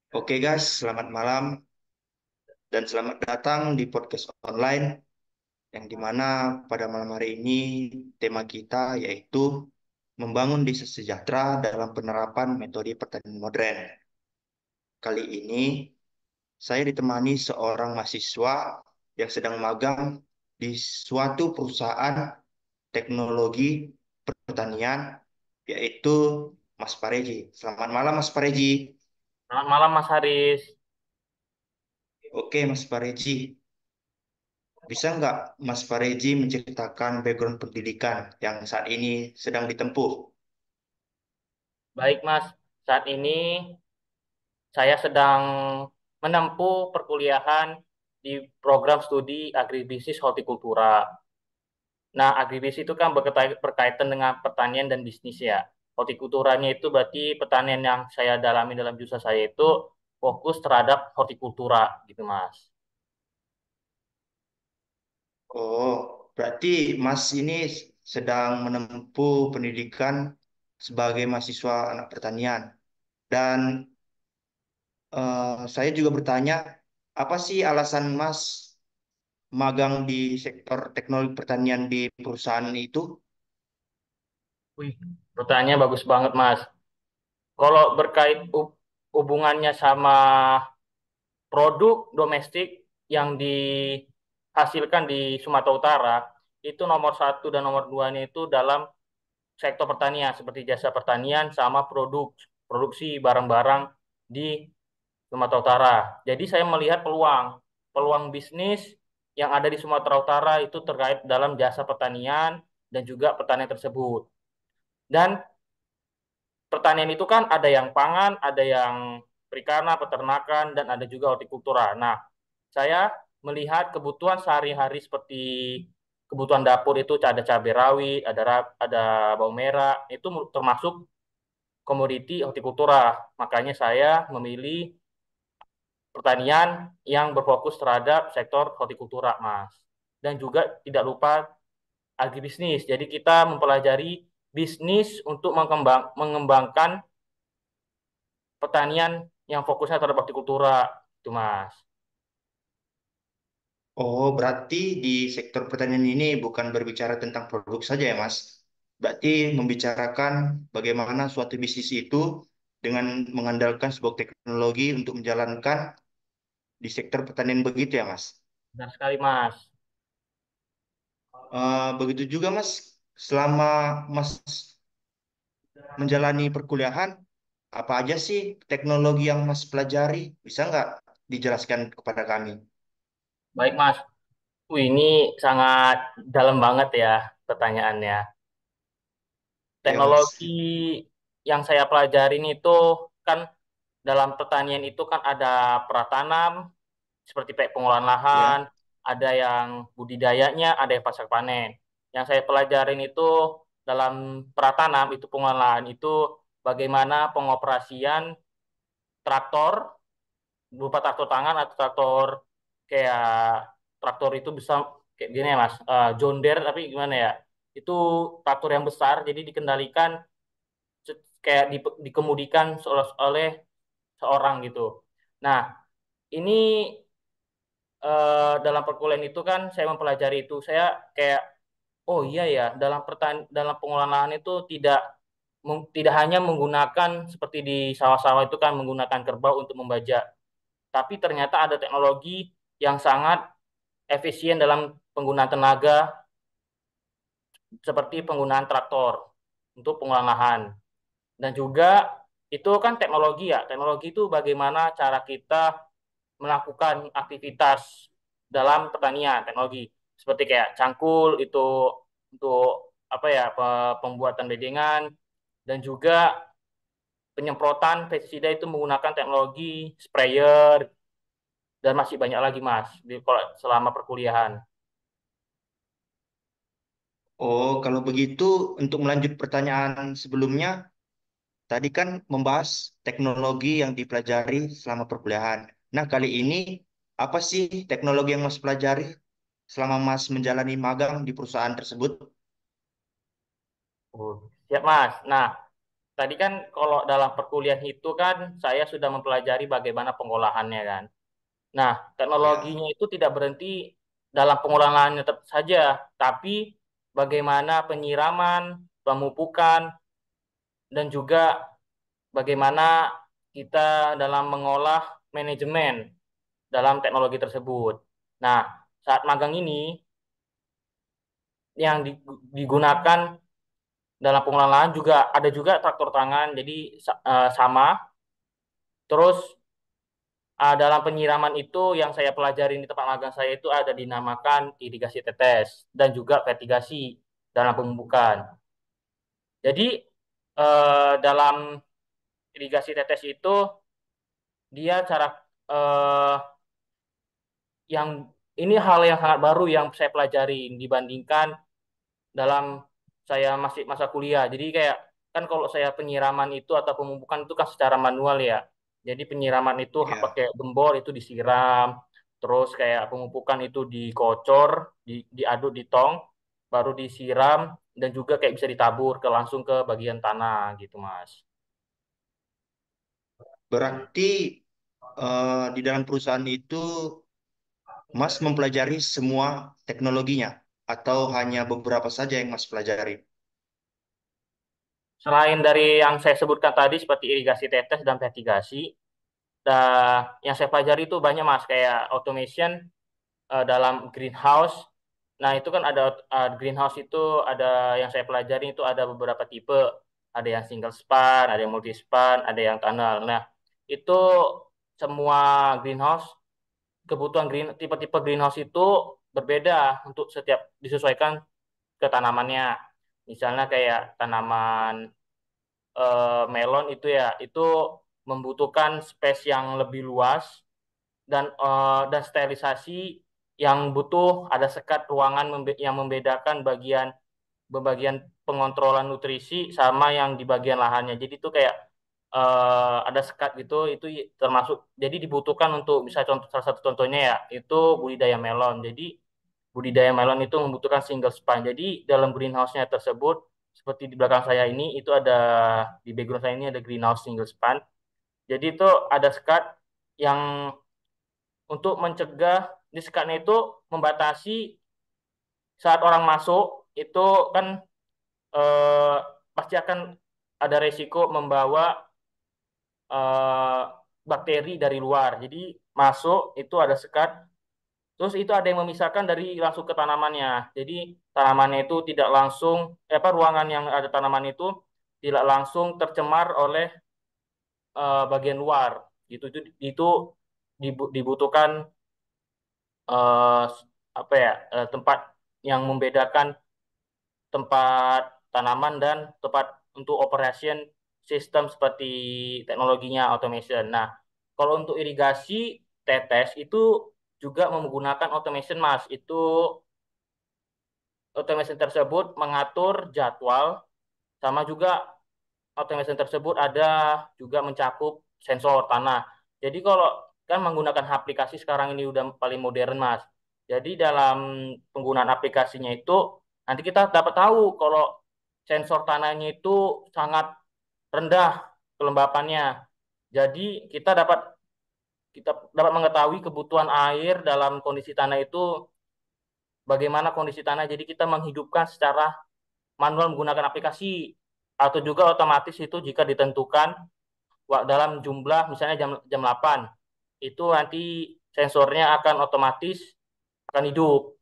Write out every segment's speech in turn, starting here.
Oke guys, selamat malam dan selamat datang di podcast online yang dimana pada malam hari ini tema kita yaitu membangun desa sejahtera dalam penerapan metode pertanian modern. Kali ini saya ditemani seorang mahasiswa yang sedang magang di suatu perusahaan teknologi pertanian yaitu Mas Pareji. Selamat malam Mas Pareji. Selamat malam Mas Haris. Oke Mas Pareji. Bisa nggak Mas Fareji menceritakan background pendidikan yang saat ini sedang ditempuh? Baik Mas, saat ini saya sedang menempuh perkuliahan di program studi agribisnis hortikultura. Nah, agribisnis itu kan berkaitan dengan pertanian dan bisnis ya. Hortikulturanya itu berarti pertanian yang saya dalami dalam jurusan saya itu fokus terhadap hortikultura gitu Mas. Oh, berarti Mas ini sedang menempuh pendidikan sebagai mahasiswa anak pertanian. Dan saya juga bertanya, apa sih alasan Mas magang di sektor teknologi pertanian di perusahaan itu? Wih, pertanyaannya bagus banget Mas. Kalau berkait hubungannya sama produk domestik yang dihasilkan di Sumatera Utara itu nomor satu dan nomor duanya itu dalam sektor pertanian seperti jasa pertanian sama produksi barang-barang di Sumatera Utara. Jadi saya melihat peluang peluang bisnis yang ada di Sumatera Utara itu terkait dalam jasa pertanian dan juga pertanian tersebut. Dan pertanian itu kan ada yang pangan, ada yang perikanan, peternakan, dan ada juga hortikultura. Nah, saya melihat kebutuhan sehari-hari seperti kebutuhan dapur itu ada cabai rawit, ada bawang merah, itu termasuk komoditi hortikultura. Makanya saya memilih pertanian yang berfokus terhadap sektor hortikultura, Mas. Dan juga tidak lupa agribisnis. Jadi kita mempelajari bisnis untuk mengembangkan pertanian yang fokusnya terhadap hortikultura, itu, Mas. Oh, berarti di sektor pertanian ini bukan berbicara tentang produk saja ya, Mas. Berarti membicarakan bagaimana suatu bisnis itu dengan mengandalkan sebuah teknologi untuk menjalankan di sektor pertanian begitu ya, Mas. Benar sekali, Mas. Begitu juga, Mas. Selama Mas menjalani perkuliahan, apa aja sih teknologi yang Mas pelajari? Bisa nggak dijelaskan kepada kami? Baik, Mas. Ini sangat dalam banget ya pertanyaannya. Ya, Mas. Teknologi yang saya pelajarin itu kan dalam pertanian itu kan ada pratanam, seperti kayak pengolahan lahan, Ya. ada yang budidayanya, ada yang pasca panen. Yang saya pelajarin itu dalam pratanam itu pengolahan lahan itu bagaimana pengoperasian traktor berupa traktor tangan atau traktor kayak traktor itu bisa kayak gini ya Mas, John Deere tapi gimana ya? Itu traktor yang besar jadi dikendalikan kayak dikemudikan oleh seorang gitu. Nah, ini dalam perkuliahan itu kan saya mempelajari itu saya kayak oh iya ya dalam pengolahan lahan itu tidak hanya menggunakan seperti di sawah-sawah itu kan menggunakan kerbau untuk membajak, tapi ternyata ada teknologi yang sangat efisien dalam penggunaan tenaga seperti penggunaan traktor untuk pengolahan lahan. Dan juga itu kan teknologi ya, teknologi itu bagaimana cara kita melakukan aktivitas dalam pertanian, teknologi seperti kayak cangkul itu untuk apa ya pembuatan bedengan, dan juga penyemprotan pestisida itu menggunakan teknologi sprayer, dan masih banyak lagi Mas selama perkuliahan. Oh, kalau begitu untuk melanjut pertanyaan sebelumnya, tadi kan membahas teknologi yang dipelajari selama perkuliahan. Nah, kali ini apa sih teknologi yang Mas pelajari selama Mas menjalani magang di perusahaan tersebut? Oh, siap Mas. Nah, tadi kan kalau dalam perkuliahan itu kan saya sudah mempelajari bagaimana pengolahannya kan. Nah, Ya, teknologinya itu tidak berhenti dalam pengolahannya saja, tapi bagaimana penyiraman, pemupukan, dan juga bagaimana kita dalam mengolah manajemen dalam teknologi tersebut. Nah, saat magang ini yang digunakan dalam pengolahan lahan juga ada juga traktor tangan, jadi sama. Terus dalam penyiraman itu yang saya pelajari di tempat magang saya itu ada dinamakan irigasi tetes dan juga vertigasi dalam pemupukan. Jadi dalam irigasi tetes itu dia cara eh, yang ini hal yang sangat baru yang saya pelajari dibandingkan dalam saya masih masa kuliah. Jadi kayak kan kalau saya penyiraman itu atau pemupukan itu kan secara manual ya. Jadi penyiraman itu ya. pakai gembor itu disiram, terus kayak pemupukan itu dikocor, diaduk di tong, baru disiram dan juga kayak bisa ditabur ke langsung ke bagian tanah gitu, Mas. Berarti di dalam perusahaan itu Mas mempelajari semua teknologinya atau hanya beberapa saja yang Mas pelajari? Selain dari yang saya sebutkan tadi seperti irigasi tetes dan vertigasi, yang saya pelajari itu banyak Mas kayak automation dalam greenhouse. Nah, itu kan ada greenhouse itu ada yang saya pelajari itu ada beberapa tipe. Ada yang single span, ada yang multi span, ada yang tunnel. Nah, itu semua greenhouse, kebutuhan tipe-tipe greenhouse itu berbeda untuk setiap disesuaikan ke tanamannya. Misalnya kayak tanaman melon itu ya, itu membutuhkan space yang lebih luas dan sterilisasi yang butuh ada sekat ruangan yang membedakan bagian pengontrolan nutrisi sama yang di bagian lahannya. Jadi itu kayak ada sekat gitu, itu termasuk. Jadi dibutuhkan untuk bisa contoh salah satu contohnya ya itu budidaya melon. Jadi budidaya melon itu membutuhkan single span. Jadi dalam greenhouse-nya tersebut seperti di belakang saya ini itu ada di background saya ini ada greenhouse single span. Jadi itu ada sekat yang untuk mencegah di sekatnya itu membatasi saat orang masuk itu kan eh, pasti akan ada resiko membawa eh, bakteri dari luar. Jadi masuk itu ada sekat, terus itu ada yang memisahkan dari langsung ke tanamannya. Jadi tanamannya itu tidak langsung, apa ruangan yang ada tanaman itu tidak langsung tercemar oleh bagian luar. Itu dibutuhkan eh, apa ya tempat yang membedakan tempat tanaman dan tempat untuk operation sistem seperti teknologinya automation. Nah, kalau untuk irigasi tetes itu juga menggunakan automation Mas. Itu automation tersebut mengatur jadwal sama juga automation tersebut ada juga mencakup sensor tanah. Jadi kalau kan menggunakan aplikasi sekarang ini udah paling modern Mas. Jadi dalam penggunaan aplikasinya itu nanti kita dapat tahu kalau sensor tanahnya itu sangat rendah kelembapannya. Jadi kita dapat mengetahui kebutuhan air dalam kondisi tanah itu bagaimana kondisi tanah. Jadi kita menghidupkan secara manual menggunakan aplikasi atau juga otomatis itu jika ditentukan dalam jumlah misalnya jam jam 8 itu nanti sensornya akan otomatis akan hidup.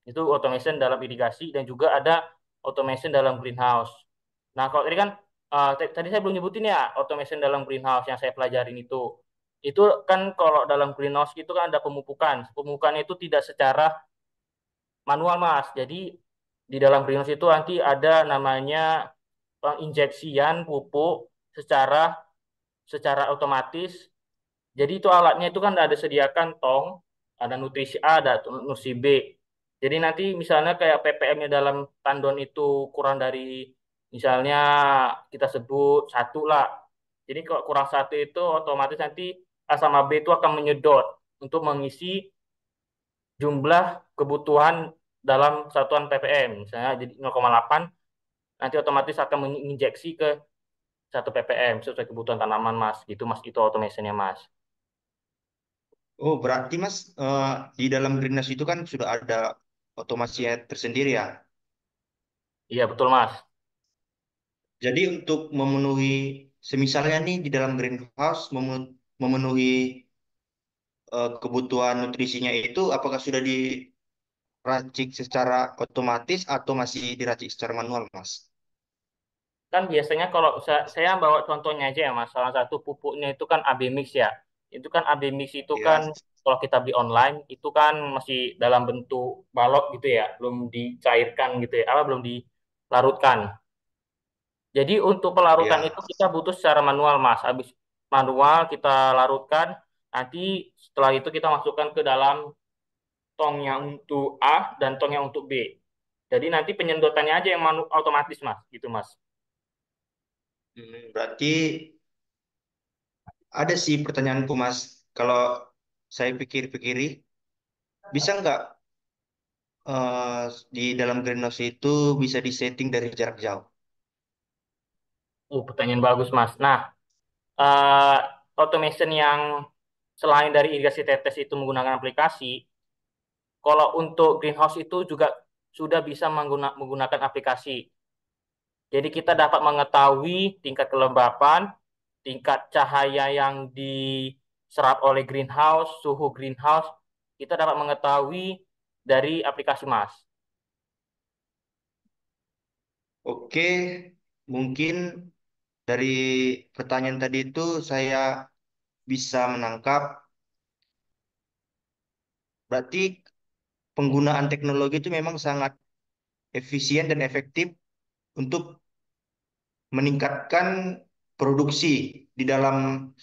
Itu automation dalam irigasi dan juga ada automation dalam greenhouse. Nah, kalau tadi kan tadi saya belum nyebutin ya automation dalam greenhouse yang saya pelajarin itu. Itu kan kalau dalam greenhouse itu kan ada pemupukan. Pemupukan itu tidak secara manual, Mas. Jadi di dalam greenhouse itu nanti ada namanya penginjeksian pupuk secara secara otomatis. Jadi itu alatnya itu kan ada sediakan tong, ada nutrisi A, ada nutrisi B. Jadi nanti misalnya kayak ppm-nya dalam tandon itu kurang dari misalnya kita sebut satu lah. Jadi kalau kurang satu itu otomatis nanti A sama B itu akan menyedot untuk mengisi jumlah kebutuhan dalam satuan ppm. Misalnya jadi 0,8 nanti otomatis akan menginjeksi ke 1 ppm sesuai kebutuhan tanaman Mas. Gitu Mas, itu automationnya Mas. Oh, berarti Mas, di dalam greenhouse itu kan sudah ada otomasinya tersendiri ya. Iya betul Mas. Jadi untuk memenuhi, semisalnya nih di dalam greenhouse memenuhi kebutuhan nutrisinya itu, apakah sudah diracik secara otomatis atau masih diracik secara manual, Mas? Kan biasanya kalau saya bawa contohnya aja ya Mas, salah satu pupuknya itu kan AB mix ya. Itu kan AB mix itu kan Ya. kalau kita beli online itu kan masih dalam bentuk balok gitu ya, belum dicairkan gitu ya, apa belum dilarutkan. Jadi untuk pelarutan Ya. itu kita butuh secara manual Mas. Habis manual kita larutkan, nanti setelah itu kita masukkan ke dalam tong yang untuk A dan tong yang untuk B. Jadi nanti penyedotannya aja yang otomatis Mas, gitu Mas. Berarti ada sih pertanyaanku, Mas. Kalau saya pikir-pikiri, bisa nggak di dalam greenhouse itu bisa disetting dari jarak jauh? Pertanyaan bagus Mas. Nah, eh, automation yang selain dari irigasi tetes itu menggunakan aplikasi, kalau untuk greenhouse itu juga sudah bisa menggunakan aplikasi. Jadi kita dapat mengetahui tingkat kelembapan, tingkat cahaya yang diserap oleh greenhouse, suhu greenhouse, kita dapat mengetahui dari aplikasi Mas. Oke, mungkin dari pertanyaan tadi itu saya bisa menangkap, berarti penggunaan teknologi itu memang sangat efisien dan efektif untuk meningkatkan produksi di dalam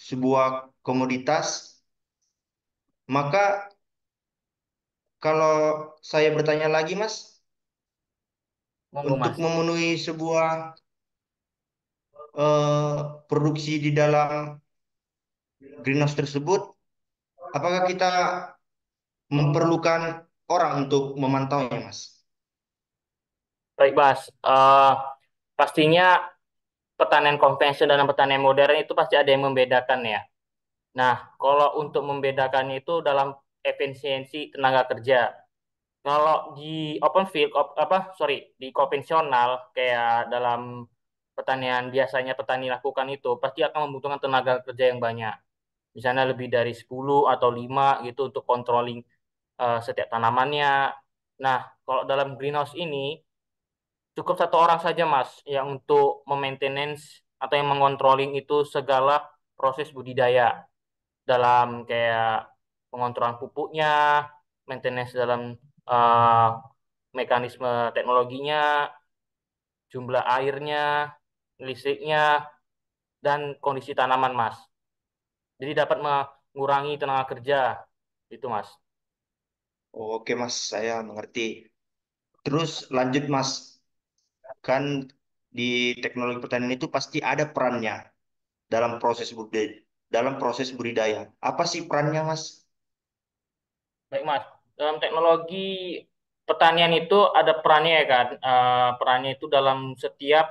sebuah komoditas. Maka kalau saya bertanya lagi, Mas, Monggo untuk Mas. memenuhi sebuah produksi di dalam greenhouse tersebut, apakah kita memerlukan orang untuk memantaunya, Mas? Baik Mas. Pastinya pertanian konvensional dan pertanian modern itu pasti ada yang membedakan ya. Nah, kalau untuk membedakannya itu dalam efisiensi tenaga kerja. Kalau di open field, di konvensional kayak dalam pertanian biasanya petani lakukan itu pasti akan membutuhkan tenaga kerja yang banyak. Misalnya lebih dari 10 atau 5 gitu untuk controlling setiap tanamannya. Nah, kalau dalam greenhouse ini cukup 1 orang saja Mas yang untuk memaintenance atau yang mengontrolling itu segala proses budidaya dalam kayak pengontrolan pupuknya, maintenance dalam uh, mekanisme teknologinya, jumlah airnya, listriknya, dan kondisi tanaman, Mas. Jadi dapat mengurangi tenaga kerja, itu, Mas. Oke, Mas, saya mengerti. Terus lanjut, Mas. Kan di teknologi pertanian itu pasti ada perannya dalam proses budidaya. Apa sih perannya, Mas? Baik, Mas. Dalam teknologi pertanian itu ada perannya ya kan. Perannya itu dalam setiap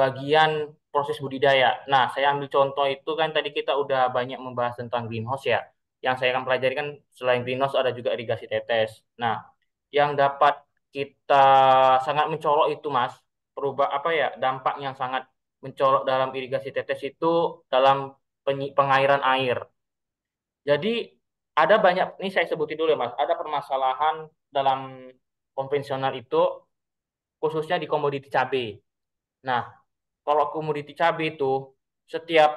bagian proses budidaya. Nah, saya ambil contoh itu kan tadi kita udah banyak membahas tentang greenhouse ya. Yang saya akan pelajari kan selain greenhouse ada juga irigasi tetes. Nah, yang dapat kita sangat mencolok itu Mas, perubah apa ya, dampak yang sangat mencolok dalam irigasi tetes itu dalam pengairan air. Jadi ada banyak, ini saya sebutin dulu ya Mas, ada permasalahan dalam konvensional itu khususnya di komoditi cabai. Nah, kalau komoditi cabai itu setiap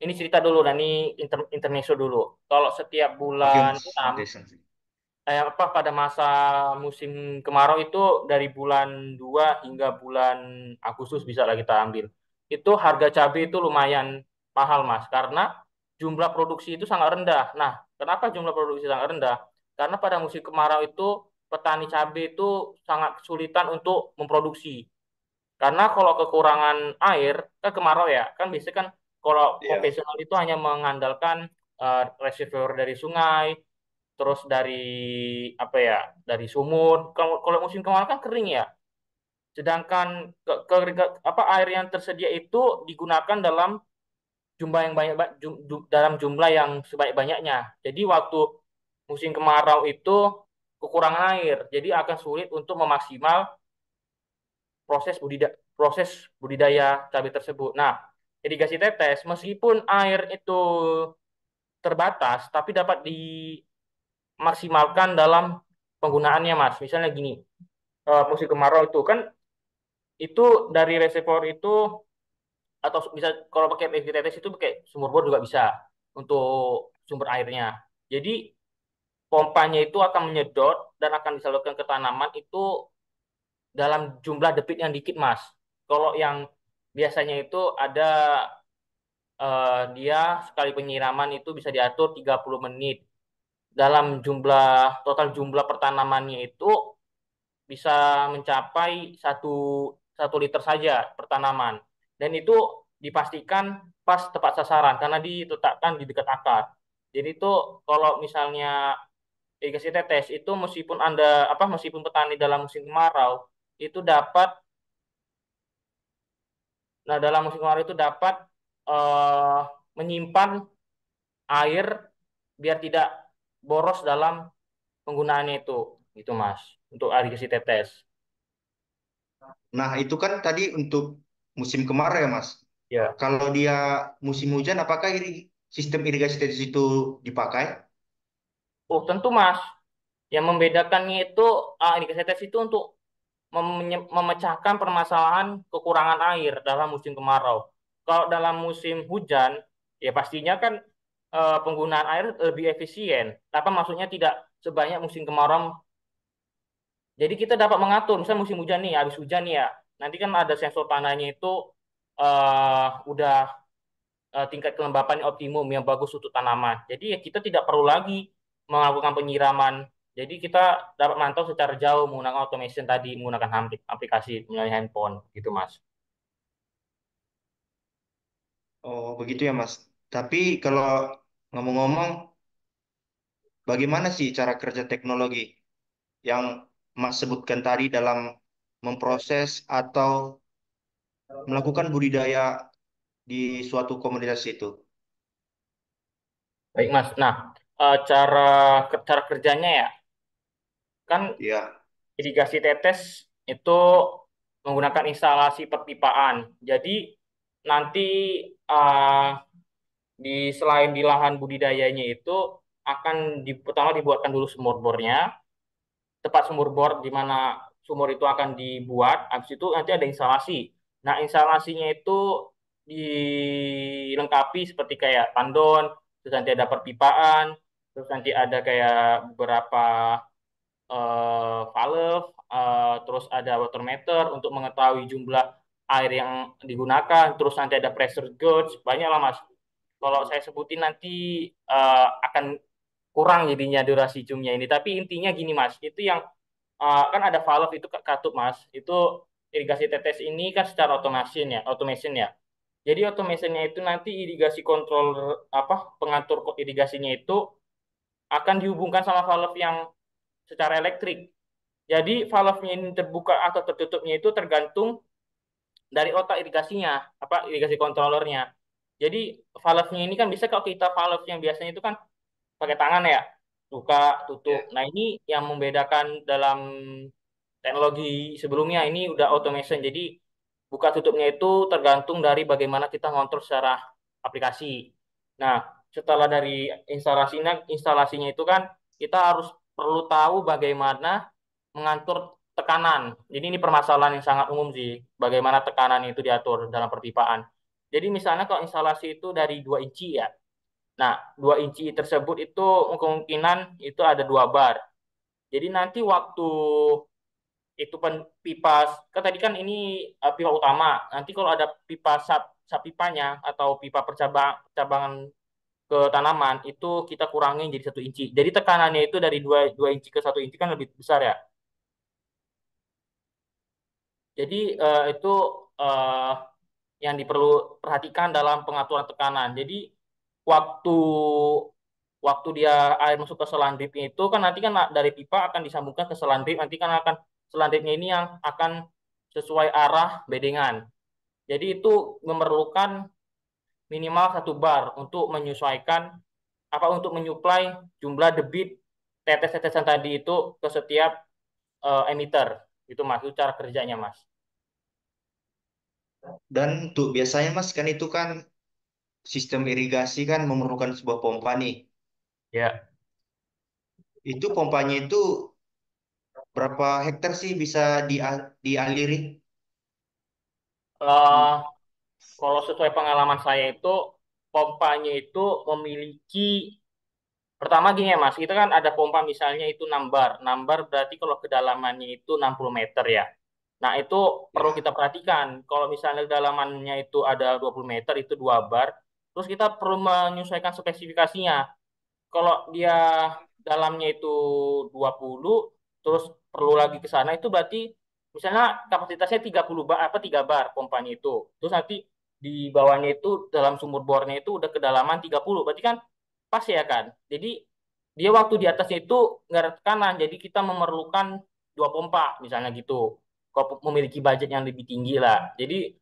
ini cerita dulu dan ini intermezzo dulu. Kalau setiap Oke, bulan Mas. 6 Santai, santai. pada masa musim kemarau itu dari bulan 2 hingga bulan Agustus bisa lah kita ambil. Itu harga cabai itu lumayan mahal Mas karena jumlah produksi itu sangat rendah. Nah, kenapa jumlah produksi sangat rendah? Karena pada musim kemarau itu petani cabai itu sangat kesulitan untuk memproduksi. Karena kalau kekurangan air, kan kemarau ya, kan biasanya kan kalau Iya. konvensional itu hanya mengandalkan reservoir dari sungai, terus dari apa ya, dari sumur. Kalau kalau musim kemarau kan kering ya. Sedangkan air yang tersedia itu digunakan dalam jumlah yang banyak, dalam jumlah yang sebanyak-banyaknya. Jadi waktu musim kemarau itu kekurangan air, jadi akan sulit untuk memaksimal proses budidaya cabai tersebut. Nah, irigasi tetes meskipun air itu terbatas, tapi dapat dimaksimalkan dalam penggunaannya, Mas. Misalnya gini, musim kemarau itu kan itu dari reservoir itu, atau bisa kalau pakai irigasi tetes itu pakai sumur bor juga bisa untuk sumber airnya. Jadi pompanya itu akan menyedot dan akan disalurkan ke tanaman itu dalam jumlah detik yang dikit, Mas. Kalau yang biasanya itu ada, dia sekali penyiraman itu bisa diatur 30 menit. Dalam total jumlah pertanamannya itu bisa mencapai satu liter saja per tanaman. Dan itu dipastikan pas tepat sasaran karena diletakkan di dekat akar. Jadi itu kalau misalnya irigasi tetes itu meskipun petani dalam musim kemarau itu dapat dalam musim kemarau itu dapat eh, menyimpan air biar tidak boros dalam penggunaannya itu gitu Mas untuk irigasi tetes. Nah, itu kan tadi untuk musim kemarau ya, Mas. Ya. Kalau dia musim hujan, apakah sistem irigasi tetes itu dipakai? Oh, tentu Mas. Yang membedakannya itu irigasi tetes itu untuk memecahkan permasalahan kekurangan air dalam musim kemarau. Kalau dalam musim hujan, ya pastinya kan penggunaan air lebih efisien. Apa maksudnya tidak sebanyak musim kemarau. Jadi kita dapat mengatur, misalnya musim hujan nih, habis hujan nih ya, nanti kan ada sensor tanahnya itu udah tingkat kelembapan optimum yang bagus untuk tanaman. Jadi ya kita tidak perlu lagi melakukan penyiraman. Jadi kita dapat mantau secara jauh menggunakan automation tadi, menggunakan aplikasi melalui handphone, gitu Mas. Oh, begitu ya, Mas. Tapi kalau ngomong-ngomong, bagaimana sih cara kerja teknologi yang Mas sebutkan tadi dalam memproses atau melakukan budidaya di suatu komunitas itu? Baik Mas. Nah, cara kerjanya ya, kan Ya, irigasi tetes itu menggunakan instalasi perpipaan. Jadi nanti uh, selain di lahan budidayanya itu pertama dibuatkan dulu sumur bornya, tempat sumur bor di mana sumur itu akan dibuat. Habis itu nanti ada instalasi. Nah, instalasinya itu dilengkapi seperti kayak tandon, terus nanti ada perpipaan, terus nanti ada kayak beberapa valve, terus ada water meter untuk mengetahui jumlah air yang digunakan, terus nanti ada pressure gauge, banyak lah Mas. Kalau saya sebutin nanti akan kurang jadinya durasi zoomnya ini. Tapi intinya gini Mas, itu yang kan ada valve itu katup Mas. Itu irigasi tetes ini kan secara automation ya. Jadi automationnya itu nanti irigasi controller pengatur irigasinya itu akan dihubungkan sama valve yang secara elektrik. Jadi valve-nya ini terbuka atau tertutupnya itu tergantung dari otak irigasinya, irigasi controllernya. Jadi valve-nya ini kan bisa kalau kita valve yang biasanya itu kan pakai tangan ya, buka, tutup. ya. Nah ini yang membedakan dalam teknologi sebelumnya ini udah automation. Jadi buka tutupnya itu tergantung dari bagaimana kita ngontrol secara aplikasi. Nah, setelah dari instalasinya itu kan kita harus perlu tahu bagaimana mengatur tekanan. Jadi ini permasalahan yang sangat umum sih, bagaimana tekanan itu diatur dalam perpipaan. Jadi misalnya kalau instalasi itu dari 2 inci ya. Nah, 2 inci tersebut itu kemungkinan itu ada 2 bar. Jadi nanti waktu itu pipa, kan tadi kan ini pipa utama. Nanti kalau ada pipa sub pipanya atau pipa percabangan ke tanaman itu kita kurangin jadi 1 inci. Jadi tekanannya itu dari dua inci ke 1 inci kan lebih besar ya. Jadi itu eh, yang diperlu perhatikan dalam pengaturan tekanan. Jadi waktu waktu dia air masuk ke selang dripnya itu kan nanti kan dari pipa akan disambungkan ke selang drip. Nanti kan akan selang dripnya ini yang akan sesuai arah bedengan. Jadi itu memerlukan minimal 1 bar untuk menyesuaikan untuk menyuplai jumlah debit tetes-tetesan tadi itu ke setiap emitter. Itu Mas, itu cara kerjanya Mas. Dan untuk biasanya Mas kan itu kan sistem irigasi kan memerlukan sebuah pompa nih. Ya. Itu pompanya itu berapa hektar sih bisa dialiri? Eh, Kalau sesuai pengalaman saya itu pompanya itu memiliki pertama gini ya Mas, kita kan ada pompa misalnya itu 6 bar. 6 bar berarti kalau kedalamannya itu 60 meter ya. Nah, itu perlu Ya. kita perhatikan. Kalau misalnya kedalamannya itu ada 20 meter itu 2 bar, terus kita perlu menyesuaikan spesifikasinya. Kalau dia dalamnya itu 20 terus perlu lagi ke sana itu berarti misalnya kapasitasnya 30 bar 3 bar pompanya itu. Terus nanti di bawahnya itu dalam sumur bornya itu udah kedalaman 30. Berarti kan pas ya kan. Jadi dia waktu di atasnya itu nggak ada tekanan. Jadi kita memerlukan 2 pompa misalnya gitu. Kalau memiliki budget yang lebih tinggi lah. Jadi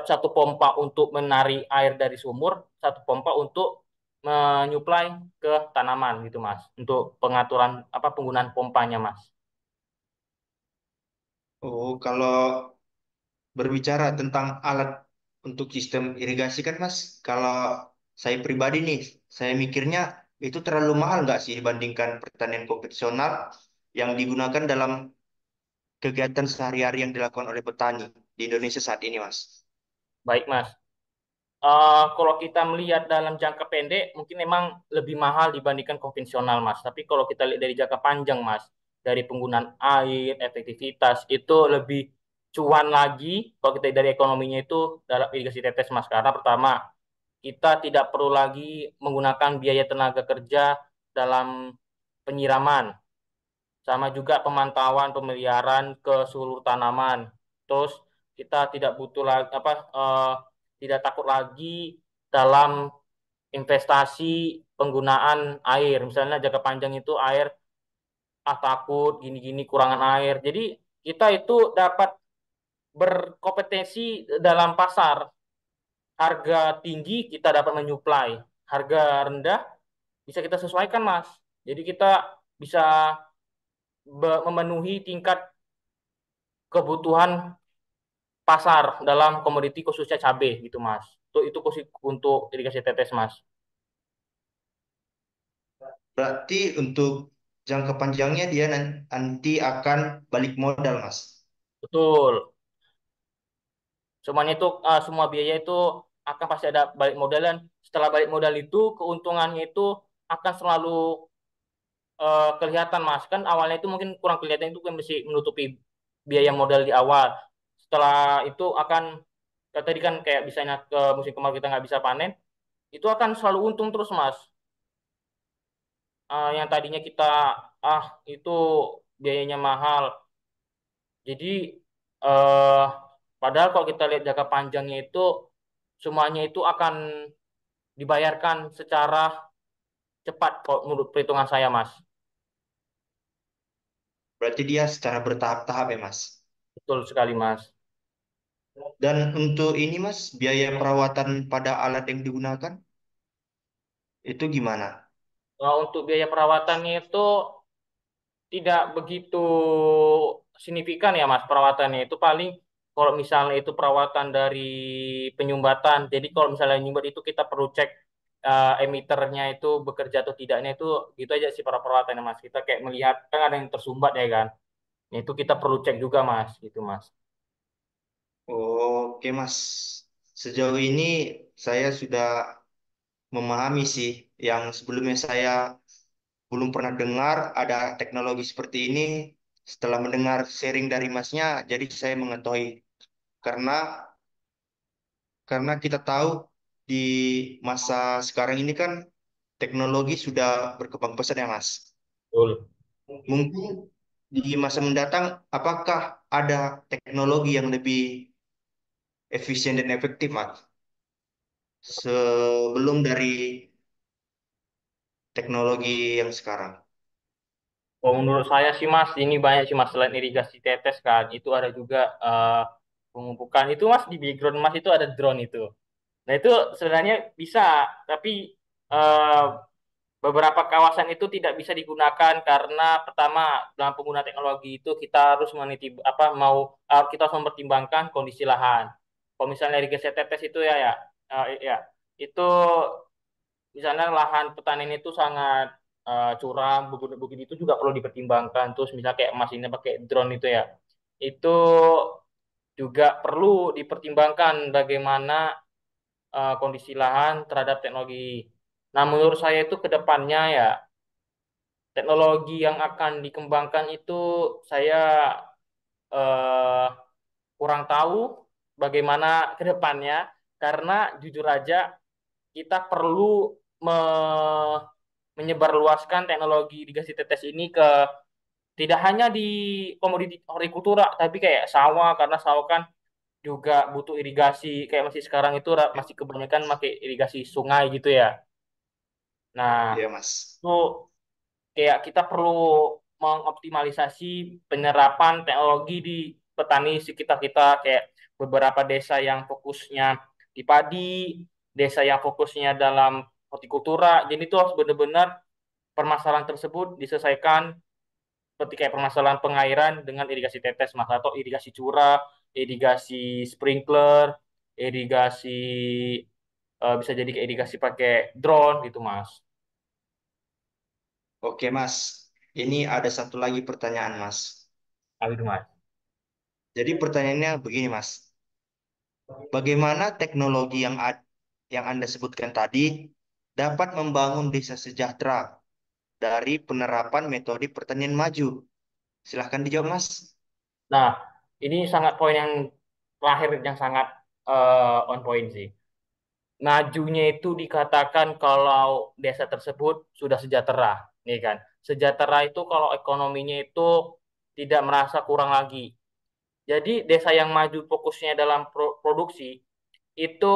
satu pompa untuk menarik air dari sumur, satu pompa untuk menyuplai ke tanaman gitu Mas. Untuk pengaturan penggunaan pompanya Mas. Oh, kalau berbicara tentang alat untuk sistem irigasi kan Mas, kalau saya pribadi nih, saya mikirnya itu terlalu mahal nggak sih dibandingkan pertanian konvensional yang digunakan dalam kegiatan sehari-hari yang dilakukan oleh petani di Indonesia saat ini, Mas. Baik Mas. Kalau kita melihat dalam jangka pendek mungkin memang lebih mahal dibandingkan konvensional Mas. Tapi kalau kita lihat dari jangka panjang Mas, dari penggunaan air, efektivitas itu lebih cuan lagi kalau kita dari ekonominya itu dalam irigasi tetes Mas. Karena pertama kita tidak perlu lagi menggunakan biaya tenaga kerja dalam penyiraman, sama juga pemantauan pemeliharaan ke seluruh tanaman. Terus kita tidak butuh lagi tidak takut lagi dalam investasi penggunaan air. Misalnya jangka panjang itu air takut gini-gini kurangan air. Jadi kita itu dapat berkompetensi dalam pasar. Harga tinggi kita dapat menyuplai, harga rendah bisa kita sesuaikan Mas. Jadi kita bisa memenuhi tingkat kebutuhan pasar dalam komoditi khususnya cabai gitu Mas. Itu khusus untuk irigasi tetes Mas. Berarti untuk jangka panjangnya dia nanti akan balik modal, Mas. Betul. Semuanya itu semua biaya itu akan pasti ada balik modal dan setelah balik modal itu keuntungannya itu akan selalu kelihatan Mas. Kan awalnya itu mungkin kurang kelihatan itu kan mesti menutupi biaya modal di awal. Setelah itu akan tadi kan kayak misalnya ke musim kemarau kita nggak bisa panen, itu akan selalu untung terus Mas. Yang tadinya kita itu biayanya mahal. Jadi eh, padahal kalau kita lihat jangka panjangnya itu semuanya itu akan dibayarkan secara cepat kalau menurut perhitungan saya Mas. Berarti dia secara bertahap-tahap ya, Mas. Betul sekali Mas. Dan untuk ini, Mas, biaya perawatan pada alat yang digunakan itu gimana? Untuk biaya perawatannya itu tidak begitu signifikan ya Mas perawatannya itu paling kalau misalnya itu perawatan dari penyumbatan. Jadi kalau misalnya nyumbat itu kita perlu cek emiternya itu bekerja atau tidaknya itu gitu aja sih para perawatannya Mas. Kita kayak melihat kan ada yang tersumbat ya kan. Nah, itu kita perlu cek juga Mas gitu Mas. Oke, Mas. Sejauh ini saya sudah memahami sih yang sebelumnya saya belum pernah dengar ada teknologi seperti ini. Setelah mendengar sharing dari Masnya, jadi saya mengetahui karena kita tahu di masa sekarang ini kan teknologi sudah berkembang pesat ya Mas. Betul. Mungkin di masa mendatang apakah ada teknologi yang lebih efisien dan efektif Mas sebelum dari teknologi yang sekarang? Oh, menurut saya sih Mas, ini banyak sih Mas selain irigasi tetes kan, itu ada juga pemupukan. Itu Mas di background Mas itu ada drone itu. Nah itu sebenarnya bisa, tapi eh, beberapa kawasan itu tidak bisa digunakan karena pertama dalam penggunaan teknologi itu kita harus meniti apa mau kita harus mempertimbangkan kondisi lahan. Kalau misalnya irigasi tetes itu ya itu misalnya lahan petani itu sangat curam, begitu itu juga perlu dipertimbangkan. Terus misalnya kayak Mas ini pakai drone itu ya, itu juga perlu dipertimbangkan bagaimana kondisi lahan terhadap teknologi. Nah, menurut saya itu ke depannya ya teknologi yang akan dikembangkan itu saya eh, kurang tahu bagaimana ke depannya karena jujur aja kita perlu menyebarluaskan teknologi irigasi tetes ini ke tidak hanya di komoditi hortikultura tapi kayak sawah karena sawah kan juga butuh irigasi kayak masih sekarang itu masih kebanyakan pakai irigasi sungai gitu ya. Nah, Iya, Mas. itu kayak kita perlu mengoptimalisasi penerapan teknologi di petani sekitar kita kayak beberapa desa yang fokusnya di padi, desa yang fokusnya dalam hortikultura. Jadi itu harus benar-benar permasalahan tersebut diselesaikan seperti kayak permasalahan pengairan dengan irigasi tetes mas atau irigasi curah, irigasi sprinkler, irigasi bisa jadi kayak irigasi pakai drone gitu mas. Oke, Mas. Ini ada satu lagi pertanyaan, Mas. Apa itu mas? Jadi pertanyaannya begini, Mas. Bagaimana teknologi yang Anda sebutkan tadi dapat membangun desa sejahtera dari penerapan metode pertanian maju? Silahkan dijawab, Mas. Nah, ini sangat poin yang terakhir yang sangat on point sih. Majunya itu dikatakan kalau desa tersebut sudah sejahtera, nih kan. Sejahtera itu kalau ekonominya itu tidak merasa kurang lagi. Jadi desa yang maju fokusnya dalam produksi itu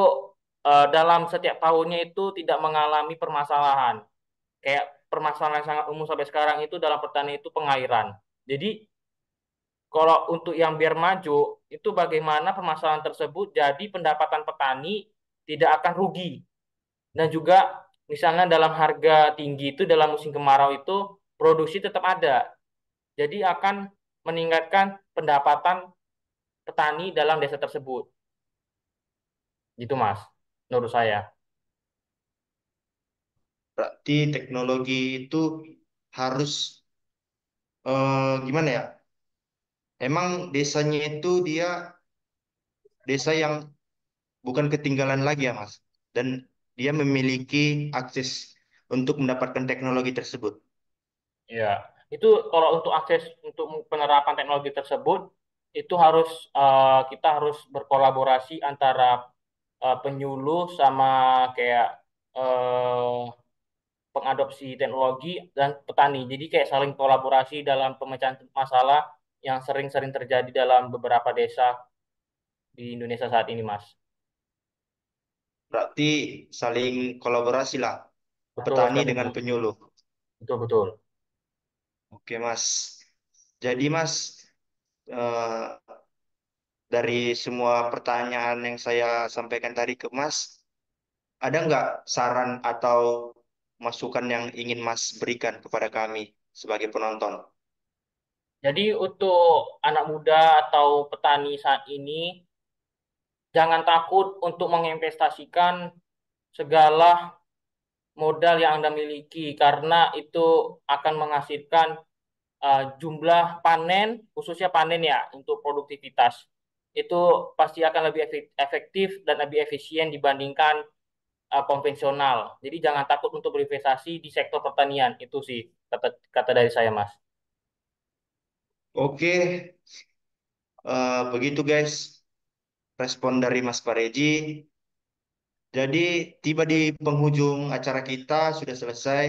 dalam setiap tahunnya itu tidak mengalami permasalahan. Kayak permasalahan yang sangat umum sampai sekarang itu dalam pertanian itu pengairan. Jadi kalau untuk yang biar maju, itu bagaimana permasalahan tersebut jadi pendapatan petani tidak akan rugi. Dan juga misalnya dalam harga tinggi itu dalam musim kemarau itu produksi tetap ada. Jadi akan meningkatkan pendapatan petani dalam desa tersebut. Gitu Mas, menurut saya. Berarti teknologi itu harus gimana ya? Emang desanya itu dia desa yang bukan ketinggalan lagi ya, Mas. Dan dia memiliki akses untuk mendapatkan teknologi tersebut. Ya, itu kalau untuk akses untuk penerapan teknologi tersebut itu harus kita harus berkolaborasi antara penyuluh sama kayak eh, pengadopsi teknologi dan petani. Jadi kayak saling kolaborasi dalam pemecahan masalah yang sering-sering terjadi dalam beberapa desa di Indonesia saat ini, Mas. Berarti saling kolaborasi lah, Betul petani sekali, dengan Mas. penyuluh. Betul, betul. Oke, Mas. Jadi, Mas, eh, dari semua pertanyaan yang saya sampaikan tadi ke Mas, ada nggak saran atau masukan yang ingin Mas berikan kepada kami sebagai penonton? Jadi untuk anak muda atau petani saat ini, jangan takut untuk menginvestasikan segala modal yang Anda miliki karena itu akan menghasilkan jumlah panen, khususnya panen ya untuk produktivitas. Itu pasti akan lebih efektif dan lebih efisien dibandingkan konvensional. Jadi jangan takut untuk berinvestasi di sektor pertanian. Itu sih kata kata dari saya, Mas. Oke, begitu guys, respon dari Mas Pareji. Jadi tiba di penghujung acara kita sudah selesai.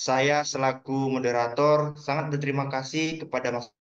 Saya selaku moderator sangat berterima kasih kepada Mas